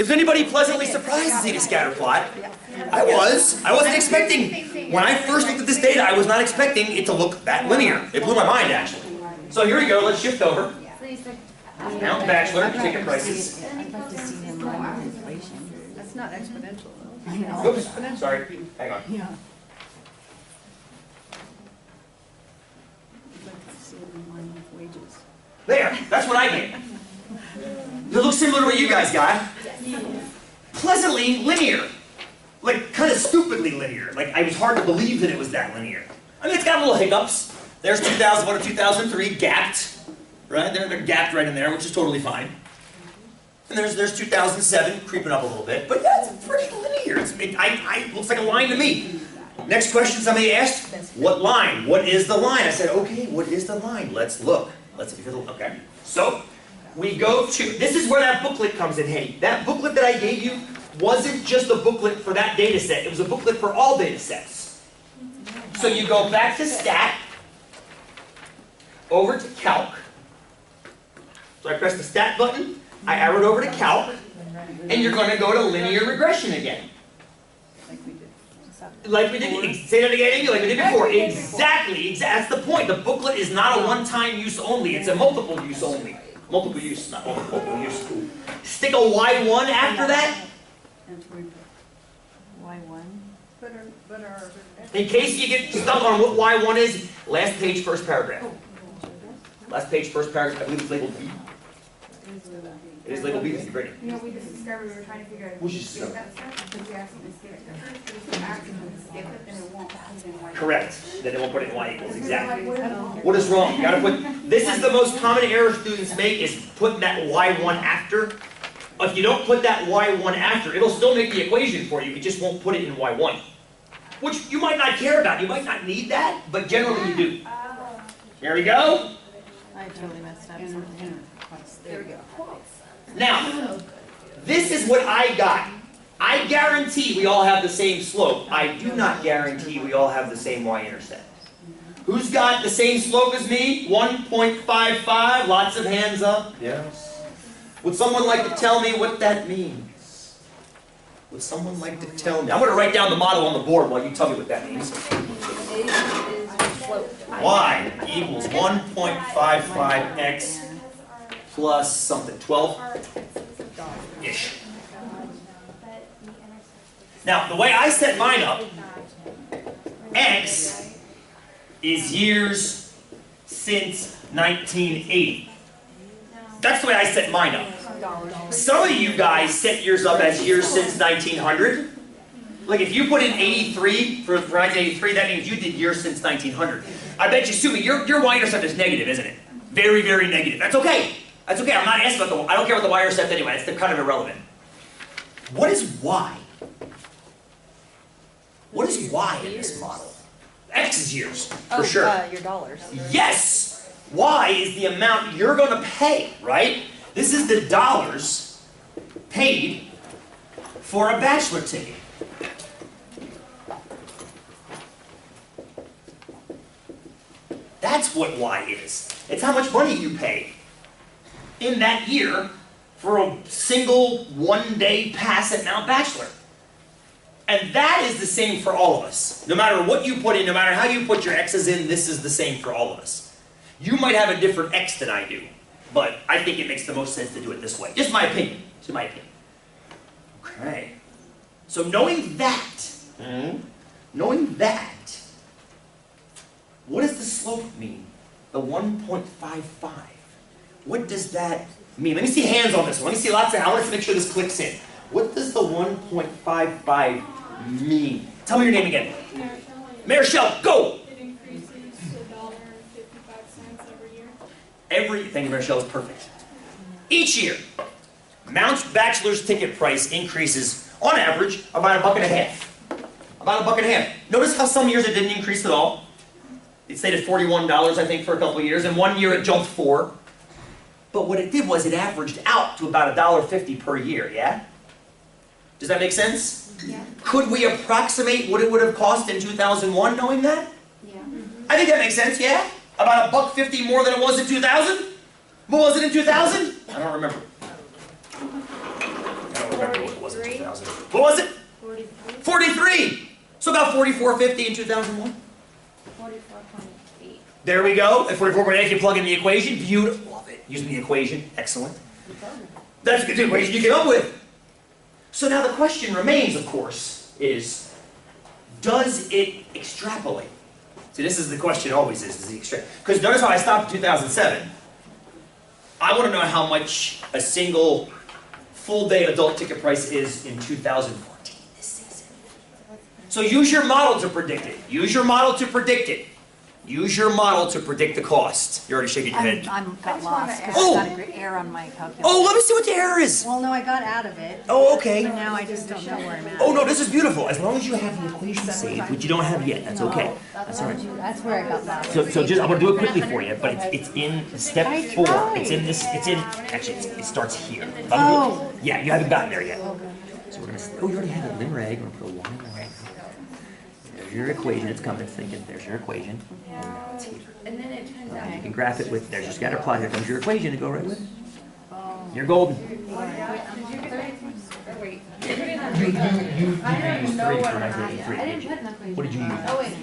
Is anybody pleasantly surprised to see the scatter plot? I was. I wasn't expecting, when I first looked at this data, I was not expecting it to look that linear. It blew my mind, actually. So here we go, let's shift over. Now bachelor, ticket prices. That's not exponential, though. I know. Oops, sorry, hang on. Yeah. There, that's what I get. It looks similar to what you guys got. Pleasantly linear. Like, kind of stupidly linear. Like, it was hard to believe that it was that linear. I mean, it's got little hiccups. There's 2001 to 2003, gapped. Right? They're gapped right in there, which is totally fine. And there's 2007, creeping up a little bit. But yeah, it's pretty linear. It looks like a line to me. Next question somebody asked, what line? What is the line? I said, okay, what is the line? Let's look. Let's see if it's okay. So, we go to, this is where that booklet comes in handy. That booklet that I gave you wasn't just a booklet for that data set. It was a booklet for all data sets. So you go back to Stat, over to Calc. So I press the Stat button, I arrowed over to Calc, and you're going to go to linear regression again. Like we did, say that again, Amy, like we did before. Exactly, that's the point. The booklet is not a one-time use only, it's a multiple use only. Multiple use, not multiple use. Stick a Y1 after that. Y1. In case you get stuck on what Y1 is, last page, first paragraph. Last page, first paragraph, I believe it's labeled B. It is labeled B, it's great. You know, we just discovered, we were trying to figure out. Which is so. That stuff, because you accidentally skip it. If you accidentally skip it, then it won't put it in Y. Correct. Then it won't put it in Y equals, exactly. What is wrong? You gotta put, this is the most common error students make, is putting that Y1 after. If you don't put that Y1 after, it'll still make the equation for you, it just won't put it in Y1. Which you might not care about, you might not need that, but generally you do. Here we go. I totally messed up something. There we go. Now, this is what I got. I guarantee we all have the same slope. I do not guarantee we all have the same y-intercept. Who's got the same slope as me? 1.55. Lots of hands up. Yes. Would someone like to tell me what that means? Would someone like to tell me? I'm going to write down the model on the board while you tell me what that means. Y equals 1.55x plus something, 12-ish. Now, the way I set mine up, X is years since 1980. That's the way I set mine up. Some of you guys set yours up as years since 1900. Like if you put in 83 for 1983, that means you did years since 1900. I bet you, Sumi, your y-intercept is negative, isn't it? Very, very negative. That's okay. That's okay. I'm not asking about the, I don't care about the y-intercept anyway. It's kind of irrelevant. What is y? What is y in this model? X is years, for sure. Your dollars. Yes! Y is the amount you're going to pay, right? This is the dollars paid for a bachelor ticket. That's what Y is. It's how much money you pay in that year for a single one-day pass at Mount Bachelor. And that is the same for all of us. No matter what you put in, no matter how you put your X's in, this is the same for all of us. You might have a different X than I do, but I think it makes the most sense to do it this way. Just my opinion. Just my opinion. Okay. So knowing that, what does the slope mean? The 1.55. What does that mean? Let me see hands on this one. Let me see lots of hands. I want to make sure this clicks in. What does the 1.55 mean? Tell me your name again. Marichelle, go! It increases to $1.55 every year. Thank you, Marichelle, is perfect. Each year, Mount's bachelor's ticket price increases, on average, about $1.50. About $1.50. Notice how some years it didn't increase at all. It stayed at $41, I think, for a couple of years, and one year it jumped $4. But what it did was it averaged out to about $1.50 per year, yeah? Does that make sense? Yeah. Could we approximate what it would have cost in 2001 knowing that? Yeah. I think that makes sense, yeah? About $1.50 more than it was in 2000? What was it in 2000? I don't remember. remember what it was in 2000. What was it? 43. So about 44.50 in 2001. 44.8. There we go. At 44.8, you plug in the equation. Beautiful. Love it. Using the equation. Excellent. That's the equation you came up with. So now the question remains, of course, is, does it extrapolate? See, this is the question always is, does it extrapolate? Because notice how I stopped in 2007. I want to know how much a single full-day adult ticket price is in 2014, this season. So use your model to predict it. Use your model to predict it. Use your model to predict the cost. You're already shaking your head. I'm got lost because Oh! I got an error on my calculator. Oh, let me see what the error is. Well, no, I got out of it, Oh, okay. but now I just don't know where I'm at. Oh, no, this is beautiful. As long as you have the equation saved, which you don't have yet, that's okay. That's all right. That's where I got lost. So just, I'm gonna do it quickly for you, but it's in step 4. It's in this, actually, it starts here. Oh. Yeah, you haven't gotten there yet. So we're gonna, oh, you already have it, lim reg, we're gonna put a 1 in the reg. There's your equation, it's coming, it's thinking, there's your equation. And now it's here. And then it turns out. You can graph it with, there's your scatter plot, here comes your equation to go right with it. You're golden. Wait. You used 3 for 1983. What did you use? Oh, wait.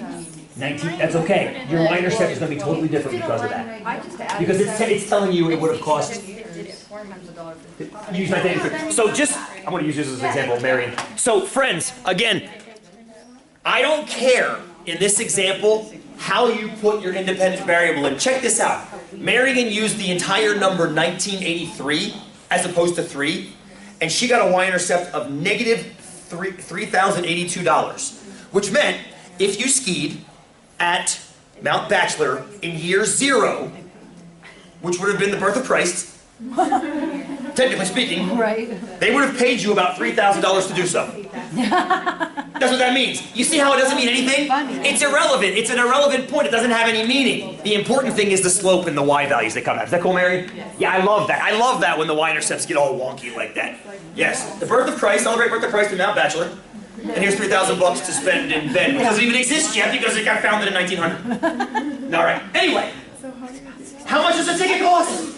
19, that's okay. Your line intercept is going to be totally different because of that. Because it's telling you it would have cost. Use 1983. So just, I'm going to use this as an example, Marion. So friends, again, I don't care in this example how you put your independent variable in. Check this out. Marion used the entire number 1983 as opposed to 3, and she got a y-intercept of negative $3,082, which meant if you skied at Mount Bachelor in year 0, which would have been the birth of Christ, technically speaking, Right. they would have paid you about $3,000 to do so. That's what that means. You see how it doesn't mean anything? It's irrelevant. It's an irrelevant point. It doesn't have any meaning. The important thing is the slope and the y values that come out. Is that cool, Mary? Yeah, I love that. I love that when the y-intercepts get all wonky like that. Yes, the birth of Christ, celebrate birth of Christ in Mount Bachelor. And here's $3,000 to spend in bed, which doesn't even exist yet because it got founded in 1900. All right. Anyway, how much does a ticket cost?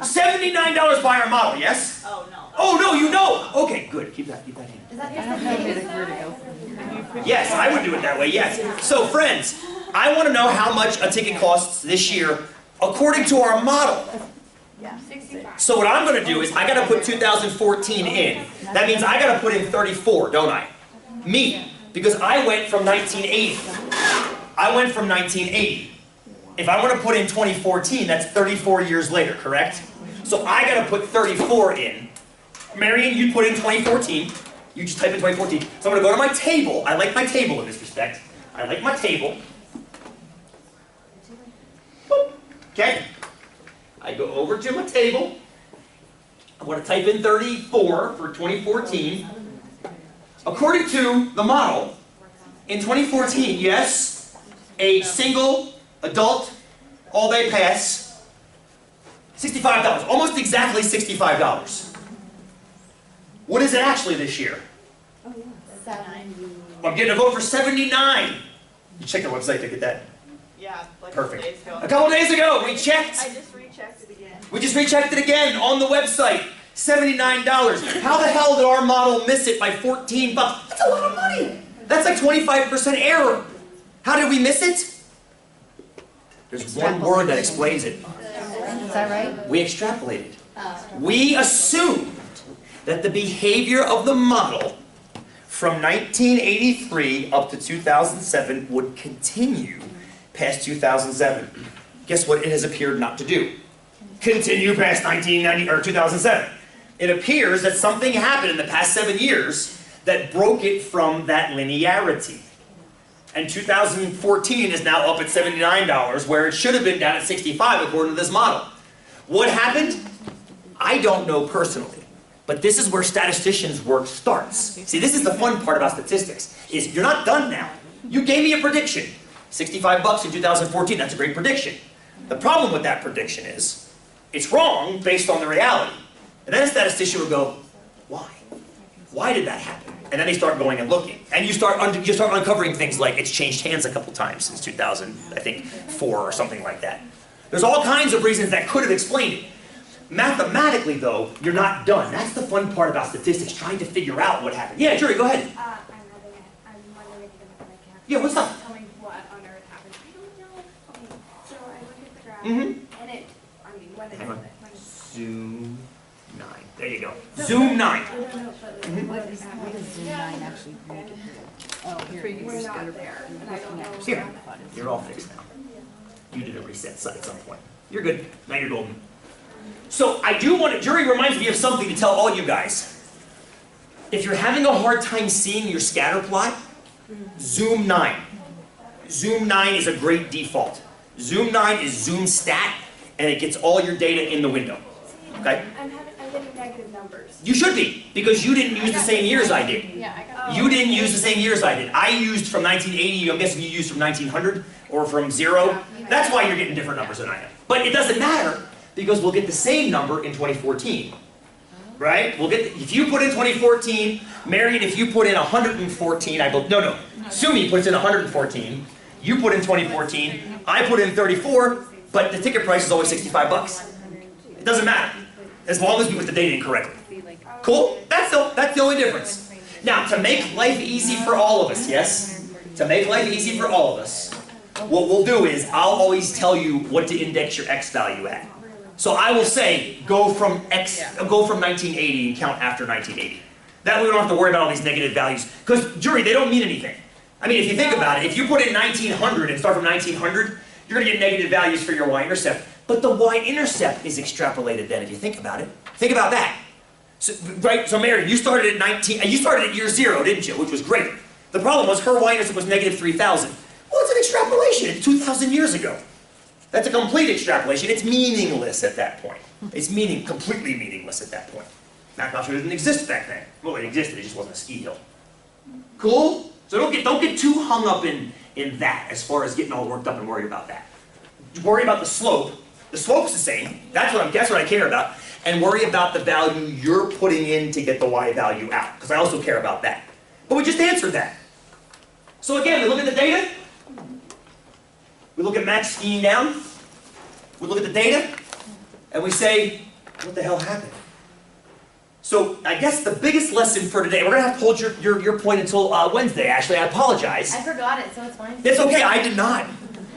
$79 by our model, yes? Oh, no. Oh, no, you know. Okay, good. Keep that in. Yes, I would do it that way, yes. So, friends, I want to know how much a ticket costs this year according to our model. So what I'm going to do is I got to put 2014 in. That means I got to put in 34, don't I? Me, because I went from 1980. I went from 1980. If I want to put in 2014, that's 34 years later, correct? So I got to put 34 in. Marion, you put in 2014. You just type in 2014. So I'm going to go to my table. I like my table in this respect. I like my table. Boop. Okay. I go over to my table. I'm going to type in 34 for 2014. According to the model, in 2014, yes, a single adult all-day pass, $65, almost exactly $65. What is it actually this year? I'm getting a vote for 79. You checked our website to get that? Yeah, like Perfect. 2 days ago. A couple days ago, we checked. I just rechecked it again. We just rechecked it again on the website. $79. How the hell did our model miss it by 14 bucks? That's a lot of money. That's like 25% error. How did we miss it? There's one word that explains it. Is that right? We extrapolated. We assumed that the behavior of the model from 1983 up to 2007 would continue past 2007. Guess what it has appeared not to do? Continue past 1990 or 2007. It appears that something happened in the past 7 years that broke it from that linearity. And 2014 is now up at $79, where it should have been down at 65 according to this model. What happened? I don't know personally. But this is where statisticians' work starts. See, this is the fun part about statistics, is you're not done now. You gave me a prediction. 65 bucks in 2014, that's a great prediction. The problem with that prediction is, it's wrong based on the reality. And then a statistician will go, why? Why did that happen? And then they start going and looking. And you start uncovering things like it's changed hands a couple times since 2004 or something like that. There's all kinds of reasons that could have explained it. Mathematically, though, you're not done. That's the fun part about statistics, trying to figure out what happened. Yeah, Jury, go ahead. I'm wondering if you can make it. Yeah, what's up? Tell me what on earth happened. I don't know. Okay, so I look at the graph, Mm-hmm. and it, I mean, when Hang on. when it's. Zoom 9. There you go. Zoom 9. I don't know, but Mhm. What does Zoom 9 actually make it do? Oh, here it we're is. not there, and I don't know. Here. You're all fixed now. You did a reset site at some point. You're good. Now you're golden. So I do want to, Jury reminds me of something to tell all you guys. If you're having a hard time seeing your scatter plot, Zoom 9. Zoom 9 is a great default. Zoom 9 is Zoom stat, and it gets all your data in the window. Okay? I'm getting negative numbers. You should be, because you didn't use the same years I did. Yeah, I got. You didn't use the same years I did. I used from 1980, I'm guessing you used from 1900, or from 0. That's why you're getting different numbers than I am. But it doesn't matter, because we'll get the same number in 2014. Right? We'll get, if you put in 2014, Marion, if you put in 114, no, Sumi puts in 114, you put in 2014, I put in 34, but the ticket price is always 65 bucks. It doesn't matter, as long as we put the data in correctly. Cool? That's the only difference. Now, to make life easy for all of us, yes? To make life easy for all of us, what we'll do is, I'll always tell you what to index your X value at. So I will say, go from 1980 and count after 1980. That way we don't have to worry about all these negative values. Because, Jury, they don't mean anything. I mean, if you think about it, if you put in 1900 and start from 1900, you're going to get negative values for your y-intercept. But the y-intercept is extrapolated then, if you think about it. Think about that. So, right, so Mary, you started at year 0, didn't you? Which was great. The problem was her y-intercept was negative 3,000. Well, it's an extrapolation. It's 2,000 years ago. That's a complete extrapolation. It's meaningless at that point. It's completely meaningless at that point. McIntosh didn't exist back then. Well, it existed, it just wasn't a ski hill. Cool? So don't get too hung up in that as far as getting all worked up and worried about that. Worry about the slope. The slope's the same. That's what I care about. And worry about the value you're putting in to get the y value out, because I also care about that. But we just answered that. So again, we look at the data. We look at Max skiing down, we look at the data, and we say, what the hell happened? So I guess the biggest lesson for today, we're going to have to hold your point until Wednesday, Ashley, I apologize. I forgot it, so it's fine. It's okay, I did not.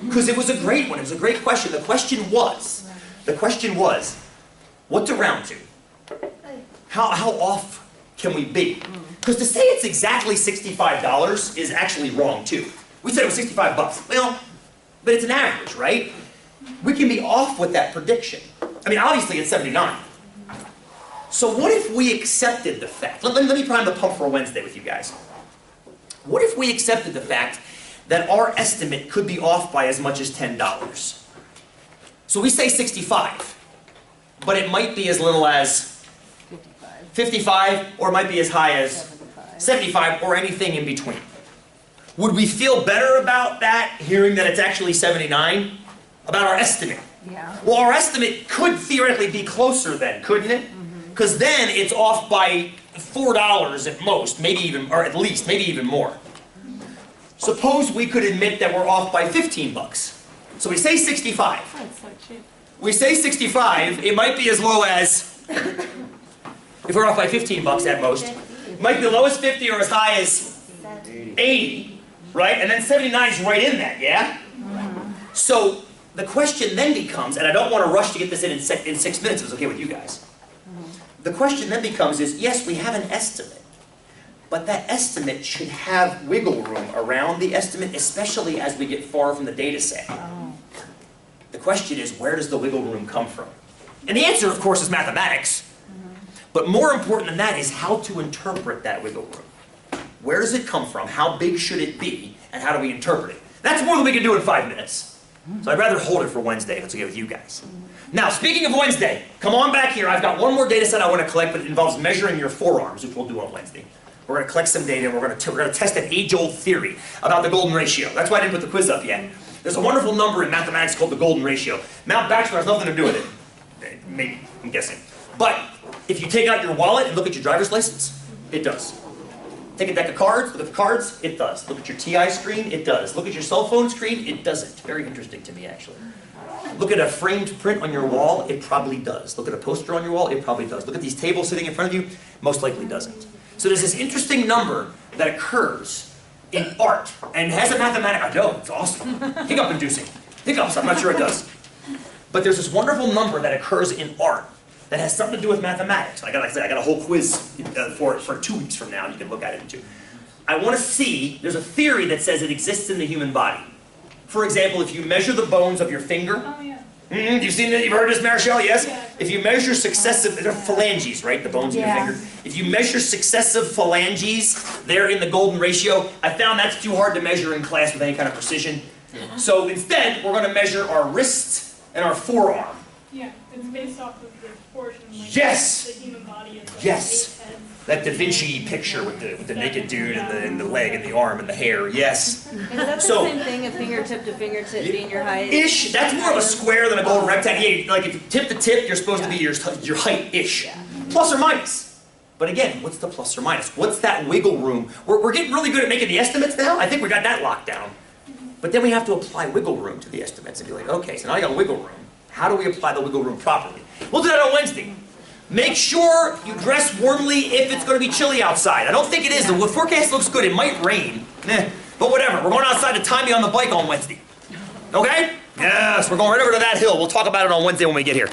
Because it was a great one, it was a great question. The question was, what to round to? How off can we be? Because to say it's exactly $65 is actually wrong too. We said it was 65 bucks. Well, but it's an average, right? We can be off with that prediction. I mean, obviously it's 79. So what if we accepted the fact, let me prime the pump for Wednesday with you guys. What if we accepted the fact that our estimate could be off by as much as $10? So we say 65, but it might be as little as 55, or it might be as high as 75, or anything in between. Would we feel better about that, hearing that it's actually 79? About our estimate? Yeah. Well, our estimate could theoretically be closer then, couldn't it? Because then it's off by $4 at most, maybe even, or at least, maybe even more. Suppose we could admit that we're off by 15 bucks. So we say 65. That's so cheap. We say 65, it might be as low as, if we're off by 15 bucks at most, it might be the lowest 50 or as high as 80, right? And then 79 is right in that, yeah? So the question then becomes, and I don't want to rush to get this in 6 minutes, if it's okay with you guys. The question then becomes is, yes, we have an estimate, but that estimate should have wiggle room around the estimate, especially as we get far from the data set. The question is, where does the wiggle room come from? And the answer, of course, is mathematics. But more important than that is how to interpret that wiggle room. Where does it come from? How big should it be? And how do we interpret it? That's more than we can do in 5 minutes. So I'd rather hold it for Wednesday if it's okay with you guys. Now, speaking of Wednesday, come on back here. I've got one more data set I want to collect, but it involves measuring your forearms, which we'll do on Wednesday. We're going to collect some data, and we're going to test an age-old theory about the golden ratio. That's why I didn't put the quiz up yet. There's a wonderful number in mathematics called the golden ratio. Mount Bachelor has nothing to do with it. Maybe, I'm guessing. But if you take out your wallet and look at your driver's license, it does. Take a deck of cards, look at the cards, it does. Look at your TI screen, it does. Look at your cell phone screen, it doesn't. Very interesting to me, actually. Look at a framed print on your wall, it probably does. Look at a poster on your wall, it probably does. Look at these tables sitting in front of you, most likely doesn't. So there's this interesting number that occurs in art, and has a mathematical, I know, it's awesome. Hiccup-inducing. Hiccups, I'm not sure it does. But there's this wonderful number that occurs in art that has something to do with mathematics. Like I said, I got a whole quiz for 2 weeks from now, and you can look at it in 2. I want to see, there's a theory that says it exists in the human body. For example, if you measure the bones of your finger, Oh, yeah. You've seen it, you've heard this, Marichelle, yes? Yeah. If you measure successive, they're phalanges, right, the bones of your Yeah. finger. If you measure successive phalanges, they're in the golden ratio. I found that's too hard to measure in class with any kind of precision. So instead, we're gonna measure our wrist and our forearm. Yeah, it's based off of the portion, like, Yes! the human body is like Yes! 8 heads. That Da Vinci picture with the naked dude and the leg and the arm and the hair, yes. Is that the So- same thing, a fingertip to fingertip being your height? Ish, that's more of a square than a golden rectangle. Yeah, like if you tip to tip, you're supposed to be your height-ish. Plus or minus. But again, what's the plus or minus? What's that wiggle room? We're getting really good at making the estimates now. I think we got that locked down. But then we have to apply wiggle room to the estimates and be like, okay, so now I got wiggle room. How do we apply the wiggle room properly? We'll do that on Wednesday. Make sure you dress warmly if it's going to be chilly outside. I don't think it is. The forecast looks good. It might rain. But whatever. We're going outside to time you on the bike on Wednesday. Okay? Yes, we're going right over to that hill. We'll talk about it on Wednesday when we get here.